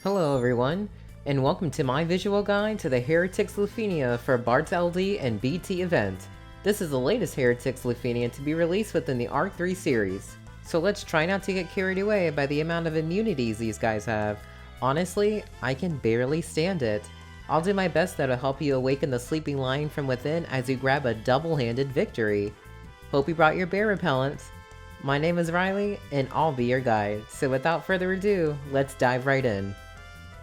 Hello everyone, and welcome to my visual guide to the Heretics Lufenia for Bartz LD and BT event. This is the latest Heretics Lufenia to be released within the Arc 3 series. So let's try not to get carried away by the amount of immunities these guys have. Honestly, I can barely stand it. I'll do my best though to help you awaken the sleeping lion from within as you grab a double-handed victory. Hope you brought your bear repellents. My name is Riley, and I'll be your guide, so without further ado, let's dive right in.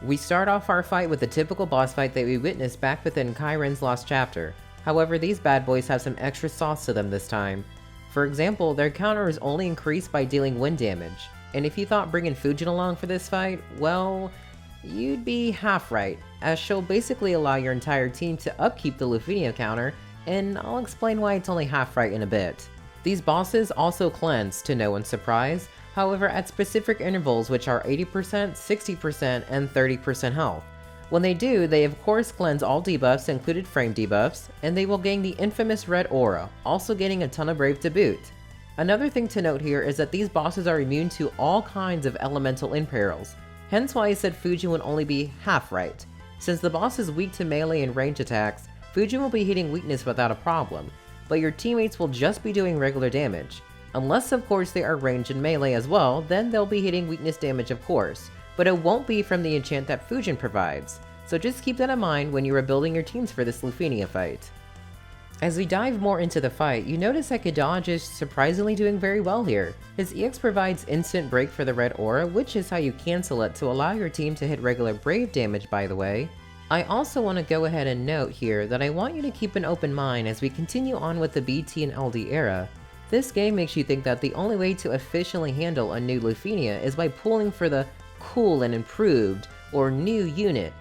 We start off our fight with the typical boss fight that we witnessed back within Chiron's Lost Chapter. However, these bad boys have some extra sauce to them this time. For example, their counter is only increased by dealing wind damage, and if you thought bringing Fujin along for this fight, well, you'd be half right, as she'll basically allow your entire team to upkeep the Lufenia counter, and I'll explain why it's only half right in a bit. These bosses also cleanse, to no one's surprise, however at specific intervals which are 80%, 60%, and 30% health. When they do, they of course cleanse all debuffs included frame debuffs, and they will gain the infamous red aura, also gaining a ton of brave to boot. Another thing to note here is that these bosses are immune to all kinds of elemental imperils, hence why I said Fujin would only be half right. Since the boss is weak to melee and range attacks, Fujin will be hitting weakness without a problem, but your teammates will just be doing regular damage. Unless of course they are ranged and melee as well, then they'll be hitting weakness damage of course, but it won't be from the enchant that Fujin provides, so just keep that in mind when you are building your teams for this Lufenia fight. As we dive more into the fight, you notice that Kadaj is surprisingly doing very well here. His EX provides instant break for the red aura, which is how you cancel it to allow your team to hit regular brave damage, by the way. I also want to go ahead and note here that I want you to keep an open mind as we continue on with the BT and LD era. This game makes you think that the only way to efficiently handle a new Lufenia is by pulling for the cool and improved or new unit,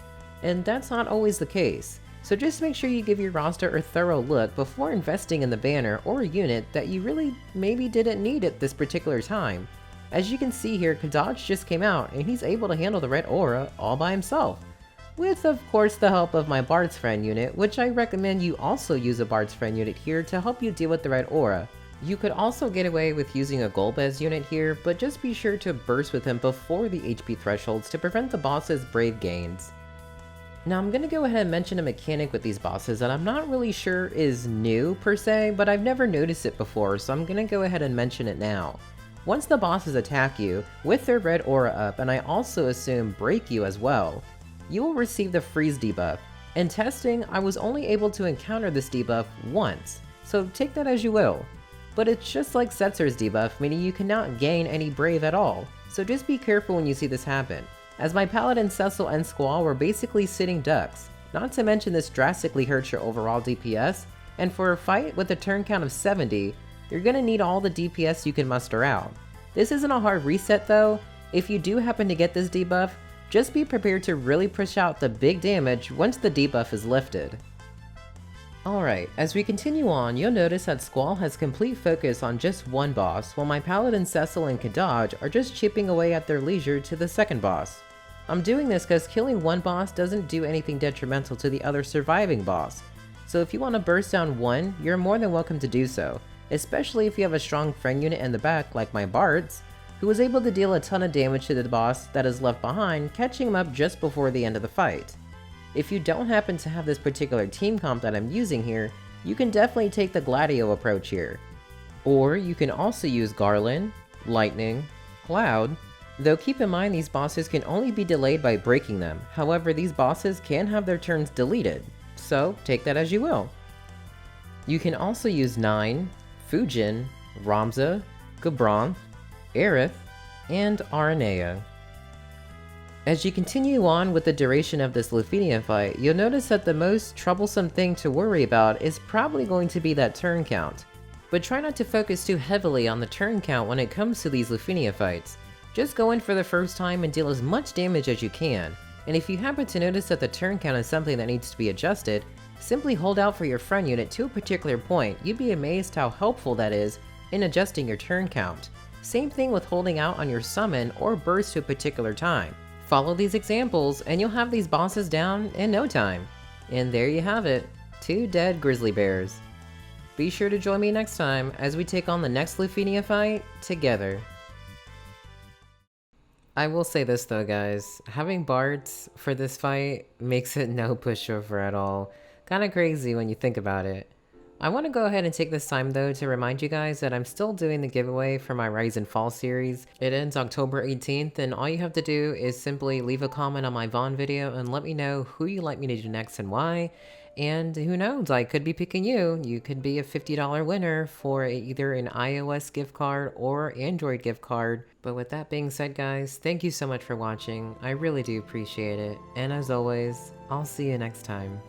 and that's not always the case. So just make sure you give your roster a thorough look before investing in the banner or a unit that you really maybe didn't need at this particular time. As you can see here, Kadaj just came out and he's able to handle the red aura all by himself, with of course the help of my Bartz friend unit, which I recommend you also use a Bartz friend unit here to help you deal with the red aura. You could also get away with using a Golbez unit here, but just be sure to burst with him before the HP thresholds to prevent the boss's brave gains. Now I'm gonna go ahead and mention a mechanic with these bosses that I'm not really sure is new per se, but I've never noticed it before, so I'm gonna go ahead and mention it now. Once the bosses attack you, with their red aura up, and I also assume break you as well, you will receive the freeze debuff. In testing, I was only able to encounter this debuff once, so take that as you will. But it's just like Setzer's debuff, meaning you cannot gain any brave at all, so just be careful when you see this happen, as my Paladin Cecil and Squall were basically sitting ducks, not to mention this drastically hurts your overall DPS, and for a fight with a turn count of 70, you're gonna need all the DPS you can muster out. This isn't a hard reset though. If you do happen to get this debuff, just be prepared to really push out the big damage once the debuff is lifted. Alright, as we continue on, you'll notice that Squall has complete focus on just one boss, while my Paladin Cecil and Kadaj are just chipping away at their leisure to the second boss. I'm doing this because killing one boss doesn't do anything detrimental to the other surviving boss, so if you want to burst down one, you're more than welcome to do so, especially if you have a strong friend unit in the back like my Bartz, who was able to deal a ton of damage to the boss that is left behind, catching him up just before the end of the fight. If you don't happen to have this particular team comp that I'm using here, you can definitely take the Gladio approach here. Or you can also use Garland, Lightning, Cloud, though keep in mind these bosses can only be delayed by breaking them, however these bosses can have their turns deleted, so take that as you will. You can also use Nine, Fujin, Ramza, Gabron, Aerith, and Aranea. As you continue on with the duration of this Lufenia fight, you'll notice that the most troublesome thing to worry about is probably going to be that turn count. But try not to focus too heavily on the turn count when it comes to these Lufenia fights. Just go in for the first time and deal as much damage as you can, and if you happen to notice that the turn count is something that needs to be adjusted, simply hold out for your friend unit to a particular point. You'd be amazed how helpful that is in adjusting your turn count. Same thing with holding out on your summon or burst to a particular time. Follow these examples and you'll have these bosses down in no time. And there you have it, 2 dead grizzly bears. Be sure to join me next time as we take on the next Lufenia fight together. I will say this though, guys. Having Bartz for this fight makes it no pushover at all. Kinda crazy when you think about it. I want to go ahead and take this time though to remind you guys that I'm still doing the giveaway for my Rise and Fall series. It ends October 18th, and all you have to do is simply leave a comment on my Vaughn video and let me know who you'd like me to do next and why. And who knows, I could be picking you. You could be a $50 winner for either an iOS gift card or Android gift card. But with that being said, guys, thank you so much for watching. I really do appreciate it. And as always, I'll see you next time.